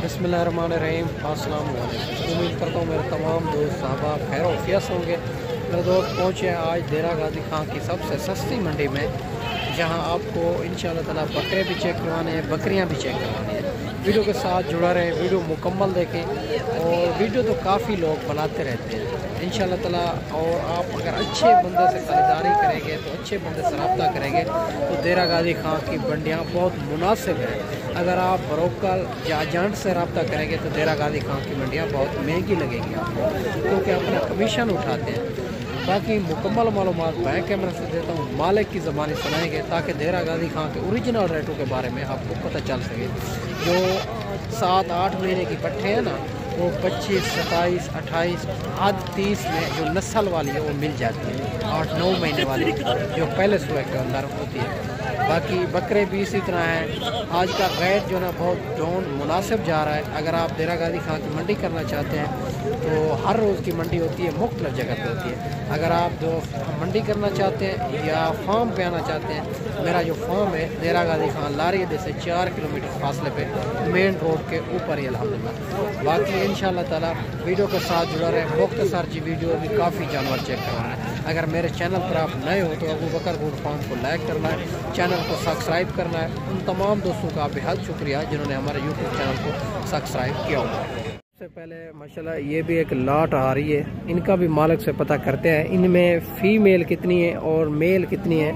बिस्मिल्लाहिर्रहमानिर्रहीम। अस्सलाम वालेकुम। उम्मीद करता हूँ मेरे तमाम दोस्त साहबा खैर वफियत होंगे। मेरे दोस्त पहुँचे हैं आज डेरा गाजी खां की सबसे सस्ती मंडी में, जहाँ आपको इंशाअल्लाह ताला बकरे भी चेक करवाने हैं, बकरियाँ भी चेक करवानी है। वीडियो के साथ जुड़ा रहें, वीडियो मुकम्मल देखें। और वीडियो तो काफ़ी लोग बनाते रहते हैं इंशाअल्लाह ताला। और आप अगर अच्छे बंदे से खरीदारी करेंगे तो अच्छे बंदे से रब्ता करेंगे तो डेरा गाजी खां की मंडियाँ बहुत मुनासिब है। अगर आप ब्रोकर या एजेंट से रब्ता करेंगे तो डेरा गाजी खां की मंडियाँ बहुत महंगी लगेंगी आपको, क्योंकि अपना कमीशन उठाते हैं। बाकी मुकम्मल मालूमात बैक कैमरा से देता हूँ, मालिक की ज़बानी सुनाएंगे ताकि डेरा गाजी खां के ओरिजिनल रेटों के बारे में आपको पता चल सके। जो 7-8 महीने की पट्टे हैं ना, वो 25, 27, 28, आज 30 में जो नस्ल वाली है वो मिल जाती है। 8-9 महीने वाली जो पहले सुबह के अंदर होती है। बाकी बकरे भी इसी तरह हैं। आज का रेट जो ना बहुत डाउन मुनासिब जा रहा है। अगर आप डेरा गाजी खां की मंडी करना चाहते हैं तो हर रोज़ की मंडी होती है, मुख्तलिफ जगह पे होती है। अगर आप जो मंडी करना चाहते हैं या फार्म पे आना चाहते हैं, मेरा जो फार्म है डेरा गाजी खां लारी अड्डे से 4 किलोमीटर फासले पे मेन रोड के ऊपर ही अल्हम्दुलिल्लाह। बाकी इंशाअल्लाह ताला वीडियो के साथ जुड़ा रहे। मुख्तसर जी वीडियो भी काफ़ी जानवर चेक करवाना है। अगर मेरे चैनल पर आप नए हो तो अबू बकर गोट फार्म को लाइक करना है, चैनल को सब्सक्राइब करना है। उन तमाम दोस्तों का बेहद शुक्रिया जिन्होंने हमारे यूट्यूब चैनल को सब्सक्राइब किया हुआ है। सबसे पहले माशाल्लाह ये भी एक लाट आ रही है, इनका भी मालिक से पता करते हैं इनमें फ़ीमेल कितनी है और मेल कितनी है,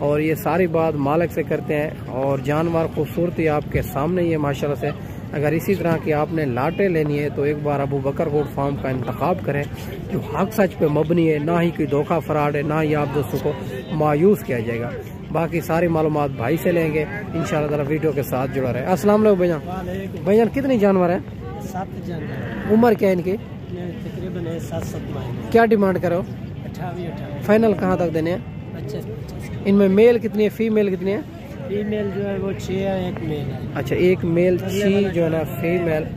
और ये सारी बात मालिक से करते हैं। और जानवर खूबसूरती आपके सामने ही है माशाल्लाह से। अगर इसी तरह की आपने लाटें लेनी है तो एक बार अबू बकर गोट फार्म का इंतखाब करें, जो हक सच पे मबनी है, ना ही कोई धोखा फराड है, ना ही आप दोस्तों को मायूस किया जाएगा। बाकी सारी मालूमात भाई से लेंगे इंशाअल्लाह ताला। वीडियो के साथ जुड़ा रहे। अस्सलाम वालेकुम भैया। भैया कितनी जानवर है? 7 जानवर। उम्र क्या है इनकी? तकरीबन 7-7 महीने। क्या डिमांड करो? 28। फाइनल कहाँ तक देने हैं? 25। इनमें मेल कितनी है, फीमेल कितनी है? फीमेल जो है वो 6 है, एक मेल है। अच्छा, एक मेल 6 जो है ना फीमेल,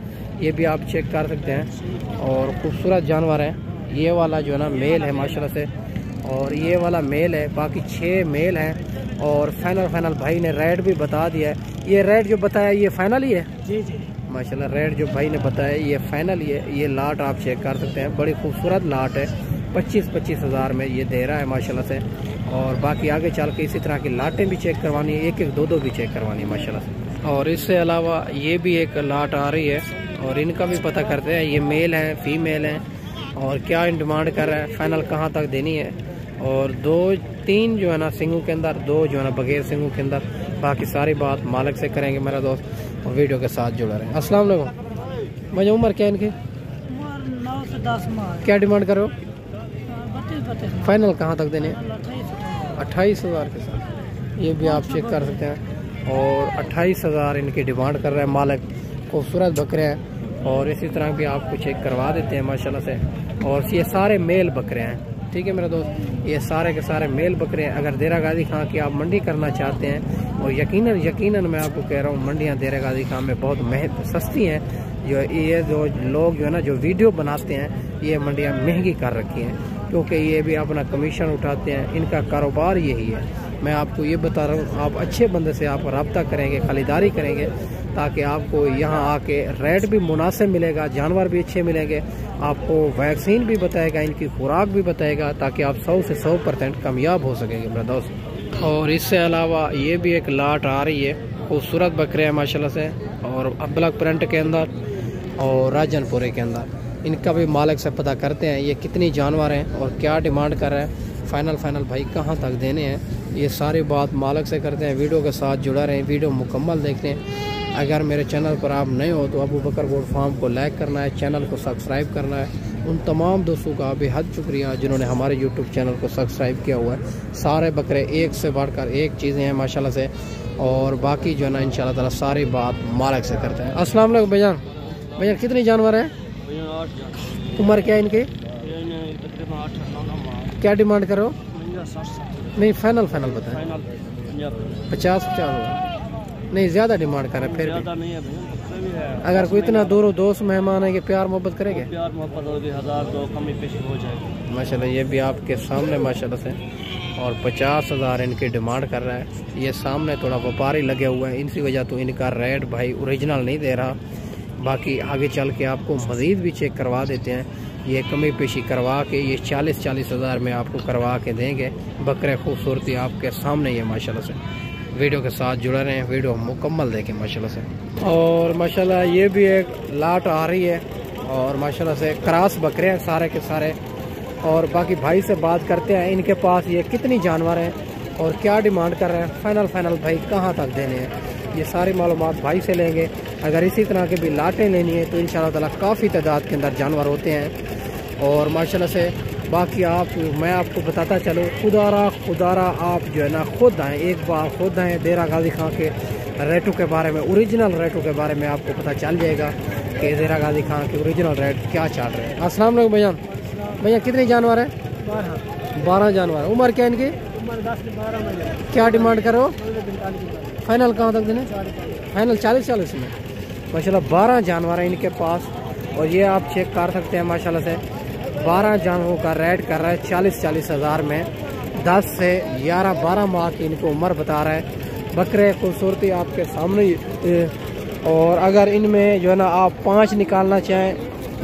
ये भी आप चेक कर सकते हैं। और खूबसूरत जानवर है। ये वाला जो है ना मेल है माशाल्लाह से, और ये वाला मेल है। बाकी 6 मेल हैं। और फाइनल भाई ने रेट भी बता दिया है। ये रेट जो बताया ये फाइनल ही है? जी जी माशाल्लाह रेट जो भाई ने बताया ये फाइनल ही है। ये लाट आप चेक कर सकते हैं, बड़ी खूबसूरत लाट है। 25-25 हज़ार में ये दे रहा है माशाल्लाह से। और बाकी आगे चल के इसी तरह की लाटें भी चेक करवानी है, 1-1, 2-2 भी चेक करवानी है माशाल्लाह से। और इससे अलावा ये भी एक लाट आ रही है, और इनका भी पता करते हैं। ये मेल हैं, फीमेल हैं, और क्या डिमांड कर रहा है, फाइनल कहाँ तक देनी है। और 2-3 जो है ना सिंगों के अंदर, 2 जो है ना बगैर सिंगों के अंदर। बाकी सारी बात मालिक से करेंगे मेरा दोस्त, और वीडियो के साथ जुड़ा रहे। अस्सलाम वालेकुम। मुझे उम्र क्या है इनकी? 9 से 10 माह। क्या डिमांड करो? 32। फाइनल कहाँ तक देने? 28 हज़ार के साथ। ये भी आप चेक कर सकते हैं। और 28 हज़ार इनकी डिमांड कर रहे हैं मालिक। खूबसूरत बकरे हैं, और इसी तरह भी आपको चेक करवा देते हैं माशाल्लाह से। और ये सारे मेल बकरे हैं, ठीक है मेरा दोस्त। ये सारे के सारे मेल बकरे हैं। अगर डेरा गाजी खां की आप मंडी करना चाहते हैं, और यकीनन मैं आपको कह रहा हूँ मंडियाँ डेरा गाजी खां में बहुत सस्ती हैं। ये जो लोग जो है ना जो वीडियो बनाते हैं, ये मंडियाँ महंगी कर रखी हैं, क्योंकि ये भी अपना कमीशन उठाते हैं। इनका कारोबार यही है। मैं आपको ये बता रहा हूँ, आप अच्छे बंदे से आप रब्ता करेंगे, खरीदारी करेंगे, ताकि आपको यहाँ आके रेट भी मुनासिब मिलेगा, जानवर भी अच्छे मिलेंगे। आपको वैक्सीन भी बताएगा, इनकी खुराक भी बताएगा, ताकि आप 100 से 100% कामयाब हो सकेंगे मेरा दोस्त। और इससे अलावा ये भी एक लाट आ रही है। खूबसूरत बकरे हैं माशाल्लाह से, और अब्लक प्रिंट के अंदर और राजनपुरे के अंदर। इनका भी मालिक से पता करते हैं ये कितनी जानवर हैं और क्या डिमांड कर रहे हैं, फाइनल भाई कहाँ तक देने हैं। ये सारी बात मालिक से करते हैं। वीडियो के साथ जुड़ा रहें, वीडियो मुकम्मल देखें। अगर मेरे चैनल पर आप नए हो तो अबू बकर गोट फार्म को लाइक करना है, चैनल को सब्सक्राइब करना है। उन तमाम दोस्तों का बेहद शुक्रिया जिन्होंने हमारे यूट्यूब चैनल को सब्सक्राइब किया हुआ है। सारे बकरे एक से बढ़कर एक चीज़ें हैं माशाल्लाह से। और बाकी जो है ना इंशाल्लाह ताला सारी बात मालिक से करते हैं। अस्सलाम वालेकुम भैया। भैया कितनी जानवर है? 8। उम्र क्या है इनकी? क्या डिमांड करो? नहीं, फाइनल बताएं। 50 नहीं, ज़्यादा डिमांड कर रहे हैं। फिर अगर कोई इतना दूर दोस्त मेहमान है कि प्यार मोहब्बत करेंगे? प्यार मोहब्बत होगी, 1000-2 कमी पेशी हो जाएगी माशाल्लाह। ये भी आपके सामने माशाल्लाह से। और 50 हज़ार इनकी डिमांड कर रहा है। ये सामने थोड़ा व्यापारी लगे हुए हैं, इसी वजह तो इनका रेट भाई ओरिजिनल नहीं दे रहा। बाकी आगे चल के आपको मज़ीद भी चेक करवा देते हैं। ये कमी पेशी करवा के ये 40-40 हज़ार में आपको करवा के देंगे। बकरे खूबसूरती आपके सामने ही है माशाल्लाह से। वीडियो के साथ जुड़े रहें, वीडियो मुकम्मल देखें माशाल्लाह से। और माशाल्लाह ये भी एक लाट आ रही है और माशाल्लाह से क्रॉस बकरे हैं सारे के सारे। और बाकी भाई से बात करते हैं इनके पास ये कितनी जानवर हैं और क्या डिमांड कर रहे हैं। फाइनल भाई कहाँ तक देने हैं, ये सारी मालूमात भाई से लेंगे। अगर इसी तरह की भी लाटें लेनी है तो इंशाल्लाह ताला काफ़ी तादाद के अंदर जानवर होते हैं। और माशाल्लाह से बाकी मैं आपको बताता चलूँ, खुदारा आप जो है ना खुद आएँ, एक बार खुद आएँ देरा गाजी खां के रेटों के बारे में, ओरिजिनल रेटों के बारे में आपको पता चल जाएगा कि देरा गाजी खां के ओरिजिनल रेट क्या चल रहे हैं। अस्सलाम वालेकुम भैया कितने जानवर है? 12 जानवर। उम्र क्या इनकी? उम्र 10 से 12 में। क्या डिमांड करो? फाइनल कहाँ तक देने? फाइनल 40 में। माशाल्लाह 12 जानवर हैं इनके पास। और ये आप चेक कर सकते हैं माशाल्लाह से 12 जानवरों का रेट कर रहा है 40 हज़ार में। 10 से 11-12 माह की इनको उम्र बता रहा है। बकरे खूबसूरती आपके सामने ही। और अगर इनमें जो है ना आप 5 निकालना चाहें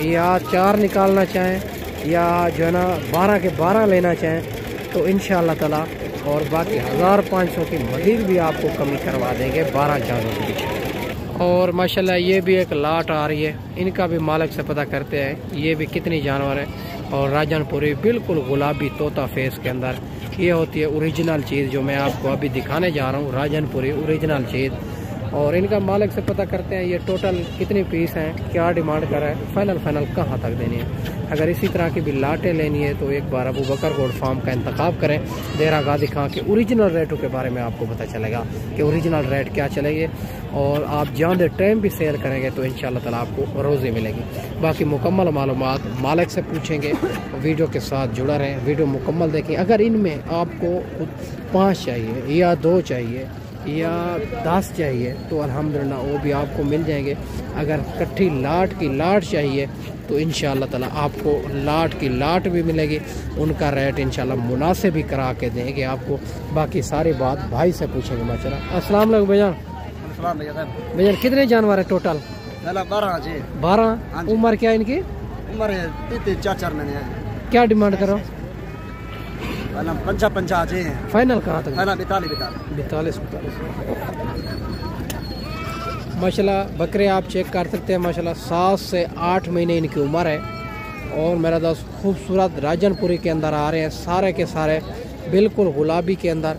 या 4 निकालना चाहें या जो है ना 12 के 12 लेना चाहें तो इंशाअल्लाह ताला और बाकी 1500 की मज़ीद भी आपको कमी करवा देंगे 12 जानवरों के पीछे। और माशाल्लाह ये भी एक लाट आ रही है, इनका भी मालिक से पता करते हैं ये भी कितनी जानवर है। और राजनपुरी बिल्कुल गुलाबी तोता फेस के अंदर ये होती है ओरिजिनल चीज़ जो मैं आपको अभी दिखाने जा रहा हूँ, राजनपुरी ओरिजिनल चीज़। और इनका मालिक से पता करते हैं ये टोटल कितनी पीस हैं, क्या डिमांड कर रहा है, फाइनल कहाँ तक देनी है। अगर इसी तरह की भी लाटें लेनी है तो एक बार अबू बकर गोल्ड फार्म का इंतखाब करें। देरा गाजी खां के ओरिजिनल रेटों के बारे में आपको पता चलेगा कि ओरिजिनल रेट क्या चलेंगे। और आप जान दे टाइम भी सेल करेंगे तो इंशाल्लाह ताला आपको रोज़ी मिलेगी। बाकी मुकम्मल मालूमात मालिक से पूछेंगे। वीडियो के साथ जुड़ा रहें, वीडियो मुकम्मल देखें। अगर इनमें आपको 5 चाहिए या 2 चाहिए या 10 चाहिए तो अल्हम्दुलिल्लाह वो भी आपको मिल जाएंगे। अगर कट्ठी लाट की लाट चाहिए तो इंशाअल्लाह ताला आपको लाट की लाट भी मिलेगी। उनका रेट इंशाअल्लाह मुनासिब भी करा के देंगे आपको। बाकी सारी बात भाई से पूछेंगे माशाअल्लाह। अस्सलाम वालेकुम भैया कितने जानवर है टोटल? 12 जी। 12। उम्र क्या है इनकी? उम्र 3-4 महीने है। क्या डिमांड करो? 55 जी। फाइनल कहाँ तक? 42। माशाल्लाह बकरे आप चेक कर सकते हैं माशाल्लाह 7 से 8 महीने इनकी उम्र है। और मेरा दोस्त खूबसूरत राजनपुरी के अंदर आ रहे हैं सारे के सारे बिल्कुल गुलाबी के अंदर।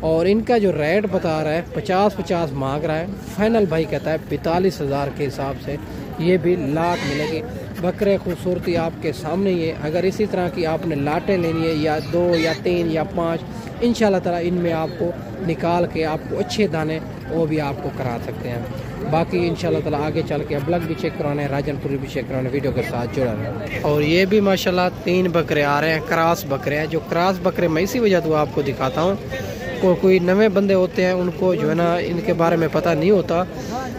और इनका जो रेट बता रहा है 50 मांग रहा है। फाइनल भाई कहता है 45 हज़ार के हिसाब से ये भी लाट मिलेगी। बकरे खूबसूरती आपके सामने ही है। अगर इसी तरह की आपने लाटें लेनी है या 2 या 3 या 5 इंशाल्लाह ताला इनमें आपको निकाल के आपको अच्छे दाने वो भी आपको करा सकते हैं। बाकी इंशाल्लाह ताला आगे चल के अबलग भी चेक करवाने, राजनपुरी भी चेक करवाने, वीडियो के साथ जुड़ा रहे। और ये भी माशाल्लाह 3 बकरे आ रहे हैं, क्रॉस बकरे हैं। जो क्रॉस बकरे मैं इसी वजह तो आपको दिखाता हूँ, कोई नए बंदे होते हैं उनको जो है ना इनके बारे में पता नहीं होता।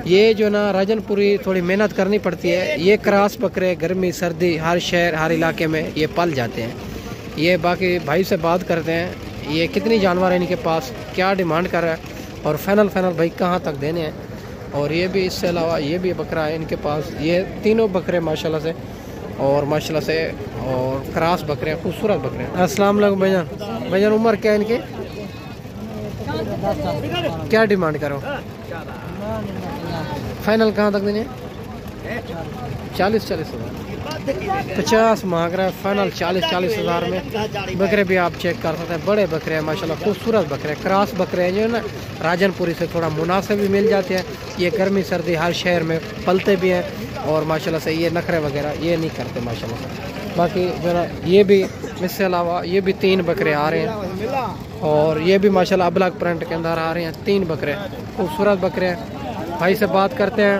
ये जो ना राजनपुरी थोड़ी मेहनत करनी पड़ती है। ये क्रॉस बकरे गर्मी सर्दी हर शहर हर इलाके में ये पल जाते हैं। ये बाकी भाई से बात करते हैं ये कितनी जानवर है इनके पास, क्या डिमांड कर रहा है और फाइनल भाई कहाँ तक देने हैं। और ये भी इससे अलावा ये भी बकरा है इनके पास। ये तीनों बकरे माशाल्लाह से और क्रॉस बकरे खूबसूरत बकरे। अस्सलाम वालेकुम भैया उम्र क्या है इनके? क्या डिमांड करो? फाइनल कहाँ तक देने? 40 हज़ार। 50 मांग रहा है, फाइनल 40 हज़ार में। बकरे भी आप चेक कर सकते हैं, बड़े बकरे हैं माशाल्लाह, खूबसूरत बकरे। क्रॉस बकरे हैं जो है ना राजनपुरी से थोड़ा मुनासिब भी मिल जाते हैं। ये गर्मी सर्दी हर शहर में पलते भी हैं और माशाल्लाह से ये नखरे वगैरह ये नहीं करते माशाल्लाह से। बाकी जो ना ये भी इससे अलावा ये भी 3 बकरे आ रहे हैं। और ये भी माशाल्लाह अबलग प्रिंट के अंदर आ रहे हैं 3 बकरे, खूबसूरत बकरे हैं। भाई से बात करते हैं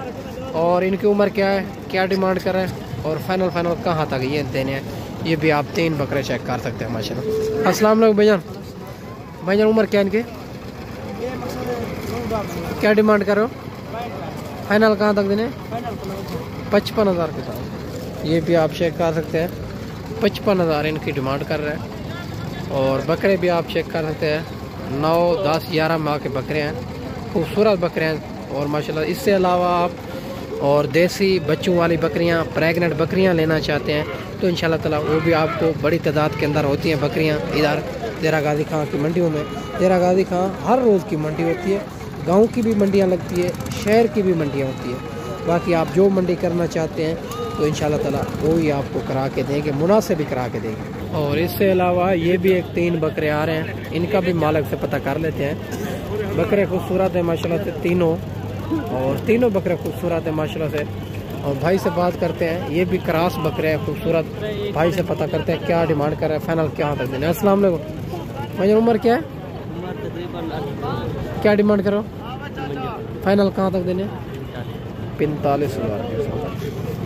और इनकी उम्र क्या है, क्या डिमांड कर रहे हैं और फाइनल कहाँ तक ये देने हैं। ये भी आप 3 बकरे चेक कर सकते हैं माशाल्लाह। अस्सलाम वालेकुम भैया उम्र क्या इनकी, क्या डिमांड करो? फाइनल कहाँ तक देने? 55 हज़ार के साथ। ये भी आप चेक कर सकते हैं 55 हज़ार इनकी डिमांड कर रहे हैं। और बकरे भी आप चेक कर सकते हैं 9, 10, 11 माह के बकरे हैं, खूबसूरत बकरे हैं। और माशाल्लाह इससे अलावा आप और देसी बच्चों वाली बकरियां, प्रेग्नेंट बकरियां लेना चाहते हैं तो इंशाल्लाह ताला वो भी आपको बड़ी तादाद के अंदर होती हैं बकरियां इधर देरा गाजी खां की मंडियों में। देरा गाजी खां हर रोज़ की मंडी होती है, गांव की भी मंडियां लगती है, शहर की भी मंडियां होती है। बाकी आप जो मंडी करना चाहते हैं तो इंशाल्लाह ताला वो ही आपको करा के देंगे, मुनासिब भी करा के देंगे। और इससे अलावा ये भी एक 3 बकरे आ रहे हैं, इनका भी मालिक से पता कर लेते हैं। बकरे खूबसूरत है माशाल्लाह से तीनों, और तीनों बकरे खूबसूरत है माशाल्लाह से। और भाई से बात करते हैं, ये भी क्रॉस बकरे हैं खूबसूरत। भाई से पता करते हैं क्या डिमांड कर रहे हैं, फाइनल क्या तक देने। अस्सलाम वालेकुम भाई, उम्र क्या है? क्या डिमांड करो? फाइनल कहाँ तक देने? 45,000।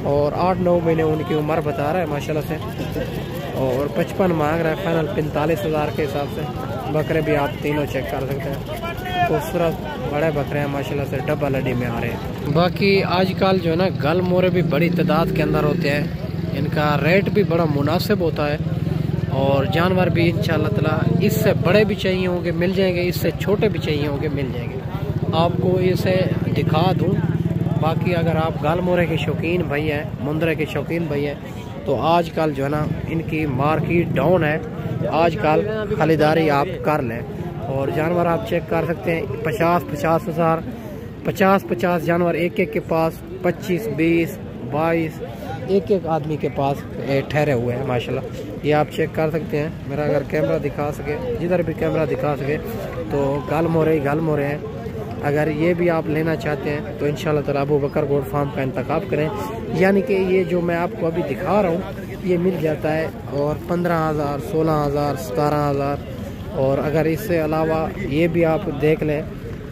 और 8-9 महीने उनकी उम्र बता रहा है माशाल्लाह से, और 55 मांग रहा है फाइनल 45,000 के हिसाब से। बकरे भी आप तीनों चेक कर सकते हैं, खूबसूरत बड़े बकरे हैं माशाल्लाह से, डबल हड्डी में आ रहे हैं। बाकी आजकल जो है ना गल मोरे भी बड़ी तादाद के अंदर होते हैं, इनका रेट भी बड़ा मुनासिब होता है। और जानवर भी इंशाल्लाह ताला इससे बड़े भी चाहिए होंगे मिल जाएंगे, इससे छोटे भी चाहिए होंगे मिल जाएंगे। आपको इसे दिखा दूँ। बाकी अगर आप गाल मोरे के शौकीन भाई हैं, मुंदरे के शौकीन भाई हैं, तो आजकल जो है ना इनकी मार्केट डाउन है, आजकल खरीदारी आप कर लें। और जानवर आप चेक कर सकते हैं, 50-50 हज़ार, 50-50 जानवर एक के पास, 25-20, 22 एक आदमी के पास ठहरे हुए हैं माशाल्लाह। ये आप चेक कर सकते हैं। मेरा अगर कैमरा दिखा सके, जिधर भी कैमरा दिखा सके, तो गाल मोरे हैं। अगर ये भी आप लेना चाहते हैं तो इंशाल्लाह ताला अबू बकर गोट फार्म का इंतखाब करें। यानी कि ये जो मैं आपको अभी दिखा रहा हूँ ये मिल जाता है, और 15,000, 16,000, 17,000। और अगर इससे अलावा ये भी आप देख लें,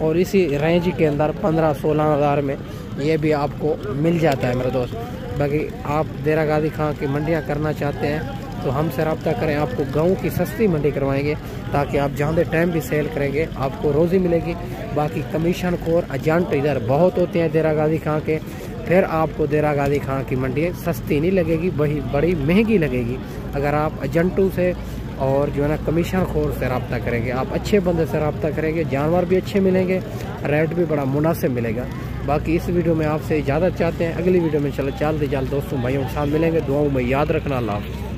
और इसी रेंज के अंदर 15-16 हज़ार में ये भी आपको मिल जाता है मेरे दोस्त। बाकी आप देरा गाजी खां की मंडियाँ करना चाहते हैं तो हमसे रब्ता करें, आपको गाँव की सस्ती मंडी करवाएंगे, ताकि आप जहाँ टाइम भी सेल करेंगे आपको रोज़ी मिलेगी। बाकी कमीशन खोर एजेंट इधर बहुत होते हैं देरा गाजी खां के, फिर आपको देरा गाजी खां की मंडी सस्ती नहीं लगेगी, वही बड़ी महंगी लगेगी। अगर आप एजेंटों से और जो है ना कमीशन खोर से रब्ता करेंगे, आप अच्छे बंदे से रब्ता करेंगे, जानवर भी अच्छे मिलेंगे, रेट भी बड़ा मुनासिब मिलेगा। बाकी इस वीडियो में आपसे इजाज़त चाहते हैं, अगली वीडियो में चलो जल्द दोस्तों भाइयों के साथ मिलेंगे। दुआओं में याद रखना। अल्लाह हाफ़िज़।